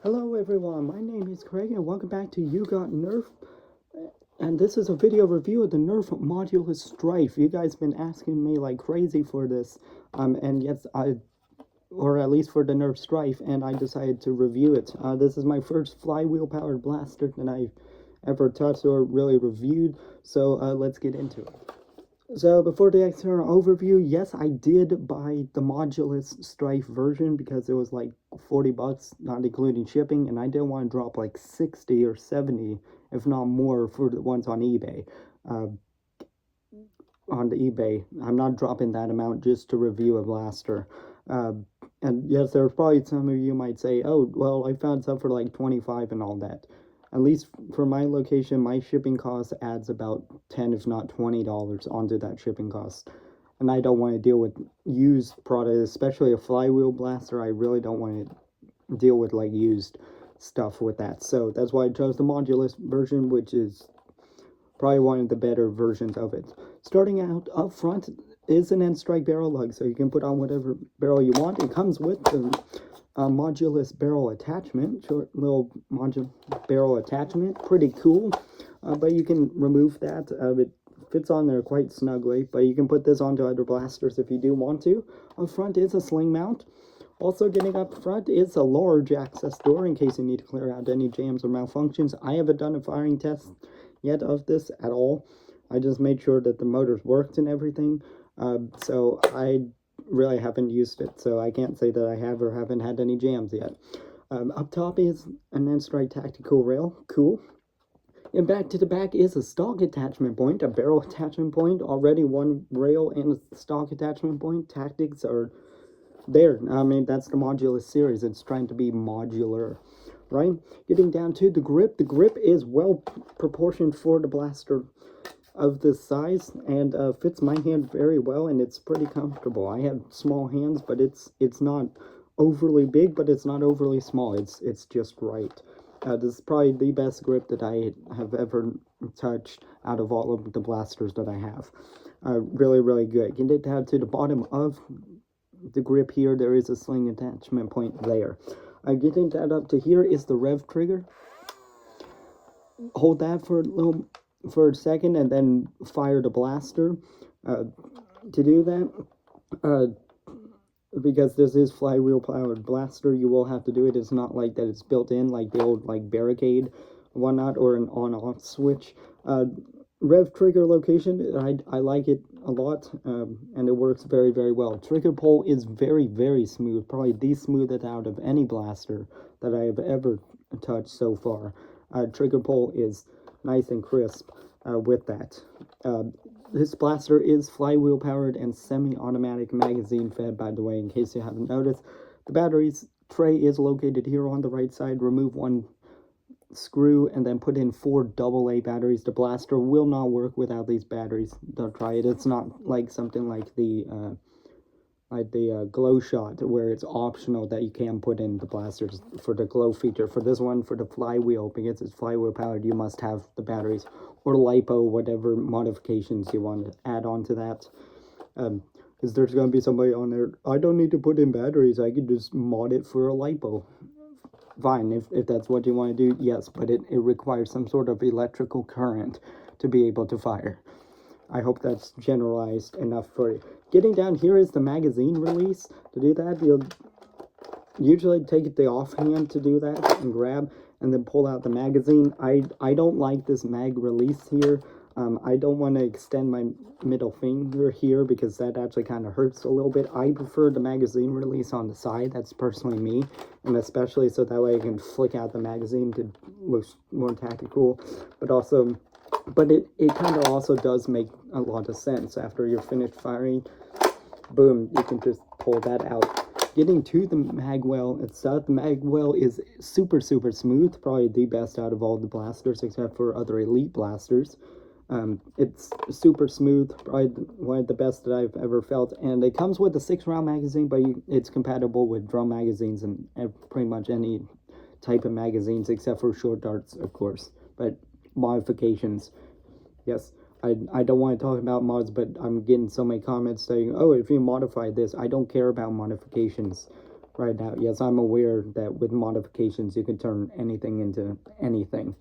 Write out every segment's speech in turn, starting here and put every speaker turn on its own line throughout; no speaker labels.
Hello everyone, my name is Craig and welcome back to You Got Nerf. And this is a video review of the Nerf Modulus Stryfe. You guys been asking me like crazy for this. And yes, or at least for the Nerf Stryfe, and I decided to review it. This is my first flywheel powered blaster that I've ever touched or really reviewed. So let's get into it. So before the external overview, yes, I did buy the Modulus Stryfe version because it was like 40 bucks, not including shipping, and I didn't want to drop like 60 or 70, if not more, for the ones on eBay. On the eBay, I'm not dropping that amount just to review a blaster. And yes, there's probably some of you might say, oh, well, I found some for like 25 and all that. At least for my location, my shipping cost adds about $10 if not $20 onto that shipping cost. And I don't want to deal with used products, especially a flywheel blaster. I really don't want to deal with like used stuff with that. So that's why I chose the Modulus version, which is probably one of the better versions of it. Starting out up front is an end strike barrel lug, so you can put on whatever barrel you want. It comes with the Modulus barrel attachment, short little barrel attachment, pretty cool. But you can remove that. It fits on there quite snugly, but you can put this onto other blasters if you do want to. Up front is a sling mount. Also getting up front is a large access door in case you need to clear out any jams or malfunctions. I haven't done a firing test yet of this at all. I just made sure that the motors worked and everything. So I really haven't used it, so I can't say that I have or haven't had any jams yet. Up top is an end strike tactical rail, cool. And back to the back is a stock attachment point, a barrel attachment point, already one rail and a stock attachment point. Tactics are there. I mean, that's the Modulus series. It's trying to be modular, right? Getting down to the grip is well proportioned for the blaster of this size and fits my hand very well, and it's pretty comfortable. I have small hands, but it's not overly big, but it's not overly small. It's just right. This is probably the best grip that I have ever touched out of all of the blasters that I have. Really, really good. Getting down to the bottom of the grip here, there is a sling attachment point there. Getting that up to here is the rev trigger. Hold that for a second and then fire the blaster. To do that, because this is flywheel powered blaster, you will have to do it. It's not like that it's built in like the old like barricade whatnot or an on-off switch. Rev trigger location, I like it a lot, and it works very, very well. Trigger pull is very, very smooth, probably the smoothest out of any blaster that I have ever touched so far. Trigger pull is nice and crisp with that. This blaster is flywheel powered and semi-automatic magazine fed, by the way, in case you haven't noticed. The batteries tray is located here on the right side. Remove one screw and then put in 4 AA batteries. The blaster will not work without these batteries. Don't try it. It's not like something like the glow shot where it's optional that you can put in the blasters for the glow feature. For this one, for the flywheel, because it's flywheel powered, you must have the batteries or lipo, whatever modifications you want to add on to that. Because there's going to be somebody on there, I don't need to put in batteries, I could just mod it for a lipo. Fine, if that's what you want to do, yes, but it requires some sort of electrical current to be able to fire. I hope that's generalized enough for you. Getting down here is the magazine release. To do that, you'll usually take the offhand to do that and grab and then pull out the magazine. I don't like this mag release here. I don't want to extend my middle finger here because that actually kind of hurts a little bit. I prefer the magazine release on the side. That's personally me, and especially so that way I can flick out the magazine to look more tactical, but it kind of also does make a lot of sense. After you're finished firing, boom, you can just pull that out. Getting to the magwell itself, the magwell is super, super smooth, probably the best out of all the blasters except for other elite blasters. It's super smooth, probably one of the best that I've ever felt, and it comes with a 6-round magazine, but it's compatible with drum magazines and pretty much any type of magazines except for short darts, of course. But modifications, yes, I don't want to talk about mods, but I'm getting so many comments saying, oh, if you modify this, I don't care about modifications. right now. Yes, I'm aware that with modifications you can turn anything into anything,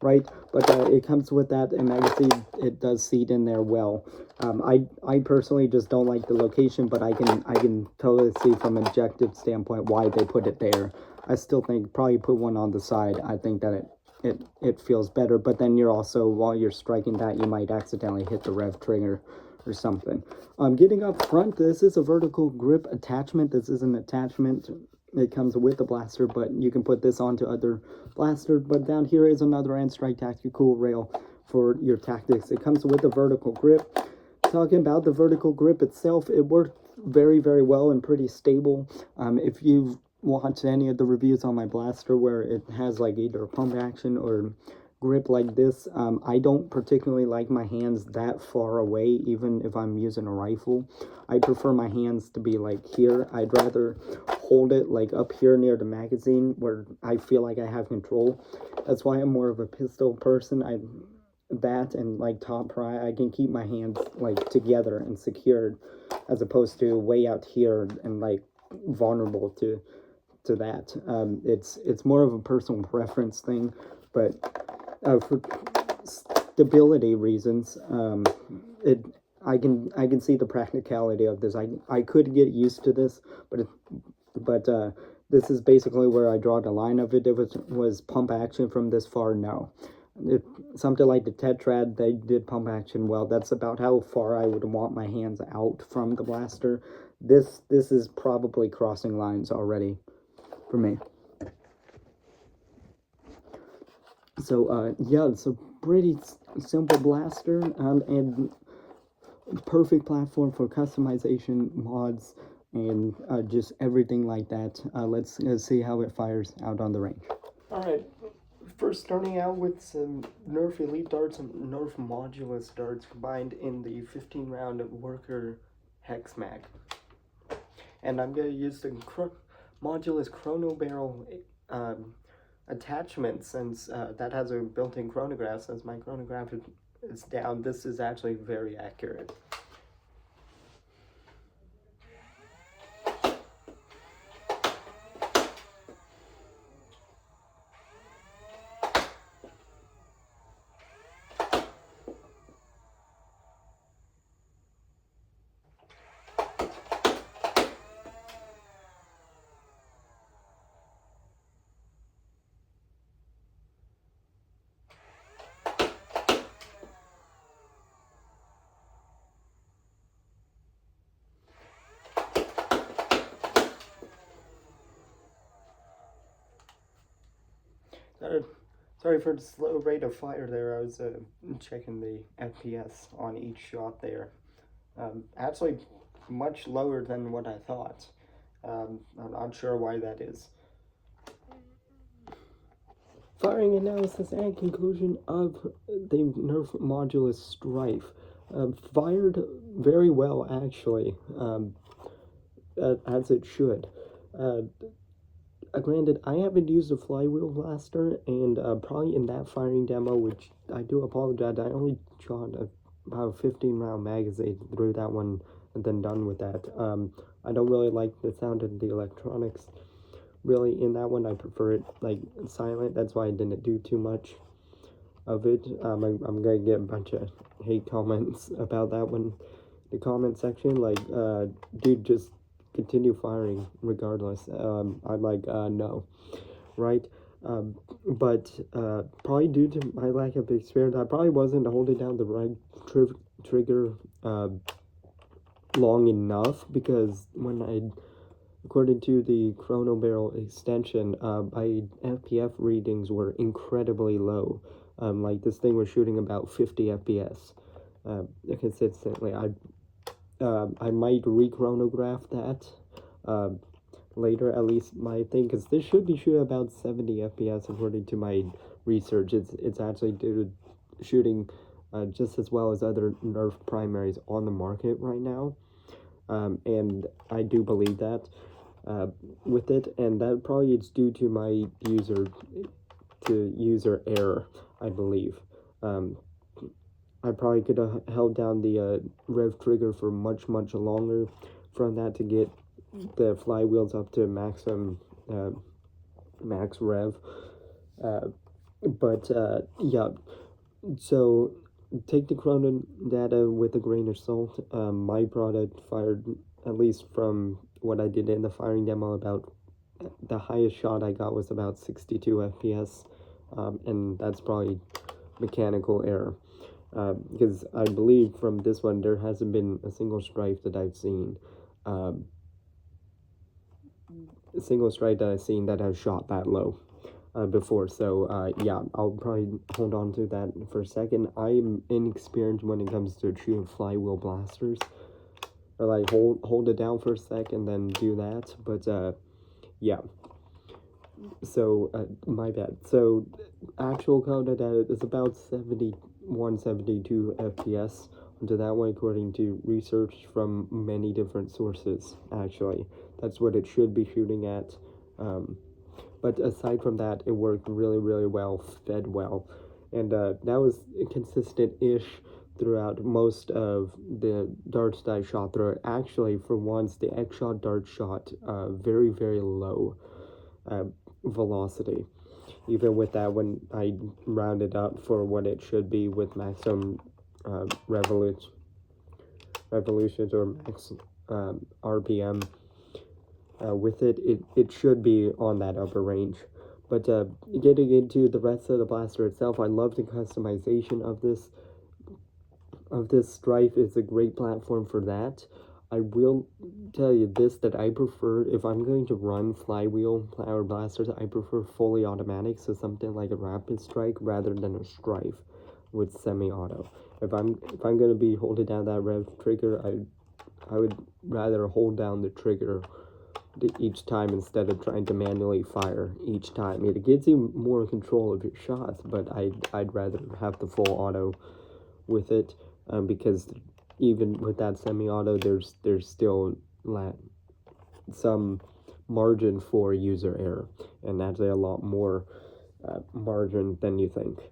right? But it comes with that, and I can see it does seat in there well. I personally just don't like the location, but I can totally see from an objective standpoint why they put it there. I still think probably put one on the side. I think that it feels better, but then you're also, while you're striking that, you might accidentally hit the rev trigger or something. Getting up front, this is a vertical grip attachment. This is an attachment. It comes with the blaster, but you can put this onto other blaster. But down here is another N-Strike tactical rail for your tactics. It comes with a vertical grip. Talking about the vertical grip itself, it worked very, very well and pretty stable. If you've watched any of the reviews on my blaster where it has like either a pump action or grip like this, I don't particularly like my hands that far away, even if I'm using a rifle. I prefer my hands to be like here. I'd rather hold it like up here near the magazine where I feel like I have control. That's why I'm more of a pistol person. That and like top pry, I can keep my hands like together and secured, as opposed to way out here and like vulnerable to that. It's more of a personal preference thing, but for stability reasons, I can see the practicality of this. I could get used to this, but this is basically where I draw the line of it. If it was pump action from this far, no. If something like the Tetrad, they did pump action well. That's about how far I would want my hands out from the blaster. This is probably crossing lines already for me. So yeah, it's a pretty simple blaster, and perfect platform for customization, mods, and just everything like that. Let's see how it fires out on the range. Alright, first starting out with some Nerf Elite darts and Nerf Modulus darts combined in the 15 round worker hex mag. And I'm going to use the Modulus chrono barrel attachment, since that has a built-in chronograph. Since my chronograph is down, this is actually very accurate. Sorry for the slow rate of fire there. I was checking the FPS on each shot there. Actually, much lower than what I thought. I'm not sure why that is. Firing analysis and conclusion of the Nerf Modulus Stryfe. Fired very well, actually, as it should. Granted, I haven't used a flywheel blaster, and probably in that firing demo, which I do apologize, I only shot about a 15 round magazine through that one and then done with that. I don't really like the sound of the electronics really in that one. I prefer it like silent. That's why I didn't do too much of it. I'm gonna get a bunch of hate comments about that one in the comment section, like dude, just continue firing regardless. I'm like, no, right? But probably due to my lack of experience, I probably wasn't holding down the right trigger long enough, because according to the chrono barrel extension, my FPF readings were incredibly low. Like this thing was shooting about 50 FPS consistently. I might re-chronograph that later, at least my thing, because this should be shooting about 70 FPS according to my research. It's actually due to shooting just as well as other Nerf primaries on the market right now, and I do believe that with it, and that probably is due to my user error, I believe. I probably could have held down the rev trigger for much longer from that to get the flywheels up to maximum max rev. But yeah, so take the chrono data with a grain of salt. My product fired, at least from what I did in the firing demo, about the highest shot I got was about 62 FPS, and that's probably mechanical error. Because I believe from this one there hasn't been a single Stryfe that I've seen, a single Stryfe that I've seen that has shot that low before. So yeah, I'll probably hold on to that for a second. I'm inexperienced when it comes to shooting flywheel blasters, or like hold it down for a sec and then do that. But yeah. So my bad. So actual code data is about 71, 72 FPS onto that one, according to research from many different sources. Actually, that's what it should be shooting at. But aside from that, it worked really, really well, fed well, and that was consistent-ish throughout most of the darts that I shot through. Actually, for once, the X-Shot dart shot very, very low velocity. Even with that, when I rounded up for what it should be with maximum revolutions or max RPM, with it should be on that upper range. But getting into the rest of the blaster itself, I love the customization of this Stryfe. Is a great platform for that. I will tell you this, that I prefer, if I'm going to run flywheel power blasters, I prefer fully automatic, so something like a rapid strike rather than a Stryfe with semi-auto. If I'm going to be holding down that rev trigger, I would rather hold down the trigger each time instead of trying to manually fire each time. It gives you more control of your shots, but I'd rather have the full auto with it, because even with that semi-auto, there's still some margin for user error, and that's a lot more margin than you think.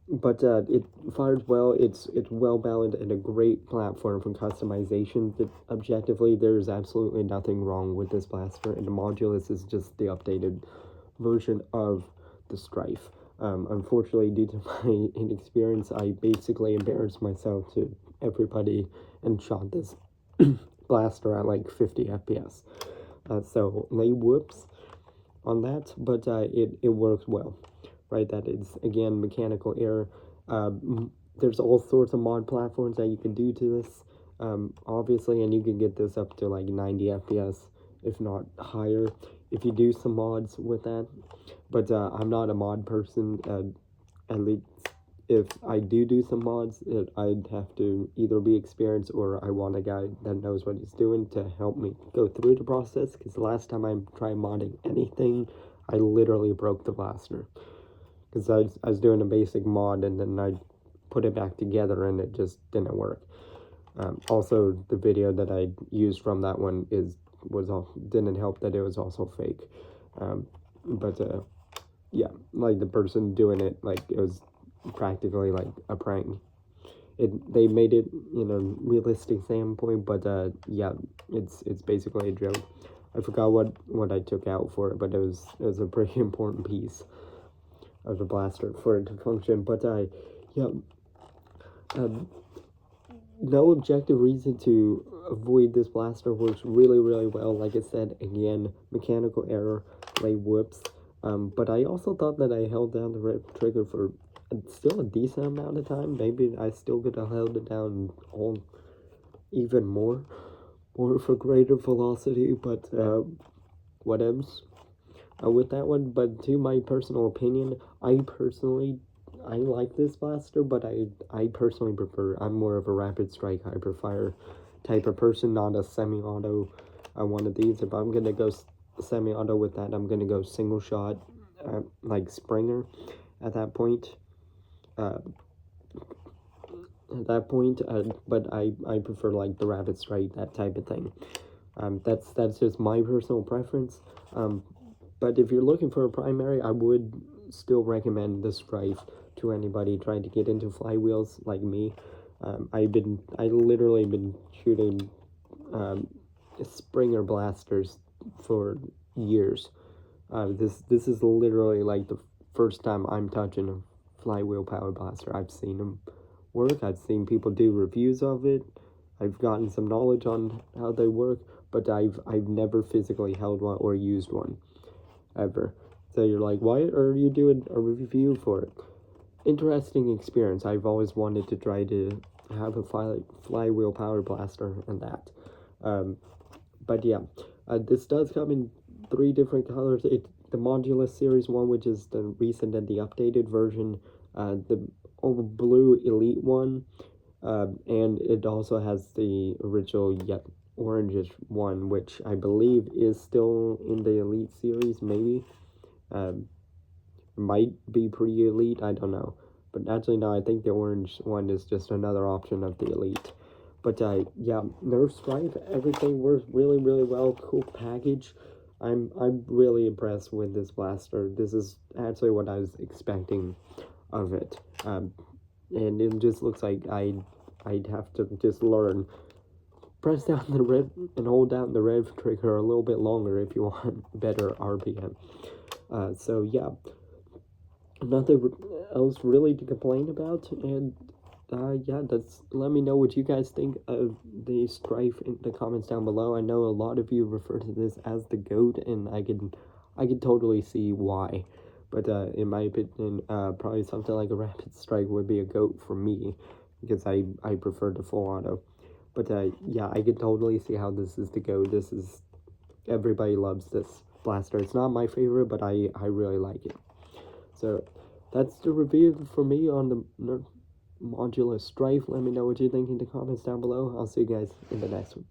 But it fires well. It's well balanced and a great platform for customization. But objectively, there's absolutely nothing wrong with this blaster, and the Modulus is just the updated version of the Stryfe. Unfortunately, due to my inexperience, I basically embarrassed myself to everybody and shot this blaster at like 50 FPS. So lay whoops on that, but it works well. Right, that is again mechanical error. There's all sorts of mod platforms that you can do to this, obviously, and you can get this up to like 90 FPS, if not higher, if you do some mods with that. But I'm not a mod person. At least if I do some mods, I'd have to either be experienced or I want a guy that knows what he's doing to help me go through the process. Because the last time I tried modding anything, I literally broke the blaster. Because I was doing a basic mod and then I put it back together and it just didn't work. Also, the video that I used from that one didn't help that it was also fake. But yeah, like the person doing it, like it was practically like a prank. They made it, realistic standpoint, but yeah, it's basically a joke. I forgot what I took out for it, but it was a pretty important piece of the blaster for it to function. But yeah, no objective reason to avoid this blaster. Works really, really well. Like I said, again, mechanical error, lay whoops. But I also thought that I held down the red trigger for still a decent amount of time. Maybe I still could have held it down even more for greater velocity, but whatevs. With that one. But to my personal opinion, I like this blaster, but I personally prefer, I'm more of a rapid strike hyperfire type of person, not a semi-auto one of these. If I'm gonna go semi-auto with that, I'm gonna go single shot, like Springer at that point. But I prefer like the rapid strike, that type of thing. That's just my personal preference. But if you're looking for a primary, I would still recommend the Stryfe to anybody trying to get into flywheels like me. I literally been shooting Springer blasters for years. This is literally like the first time I'm touching a flywheel power blaster. I've seen them work. I've seen people do reviews of it. I've gotten some knowledge on how they work, but I've never physically held one or used one ever. So you're like, why are you doing a review for it? Interesting experience. I've always wanted to try to have a flywheel power blaster and that. But yeah, this does come in 3 different colors. The Modulus Series 1, which is the recent and the updated version, the blue Elite one, and it also has the original yet orangish one, which I believe is still in the Elite Series, maybe. Might be pre-Elite, I don't know. But actually, no, I think the orange one is just another option of the Elite. But yeah, Nerf Stryfe, everything works really, really well. Cool package. I'm really impressed with this blaster. This is actually what I was expecting of it. And it just looks like I'd have to just learn. Press down the rev and hold down the rev trigger a little bit longer if you want better RPM. So yeah, nothing else really to complain about, and yeah, let me know what you guys think of the Stryfe in the comments down below. I know a lot of you refer to this as the GOAT, and I could totally see why. But in my opinion, probably something like a Rapid Strike would be a GOAT for me, because I prefer the full auto. But yeah, I could totally see how this is the GOAT. Everybody loves this blaster. It's not my favorite, but I really like it. So that's the review for me on the Modulus Stryfe. Let me know what you think in the comments down below. I'll see you guys in the next one.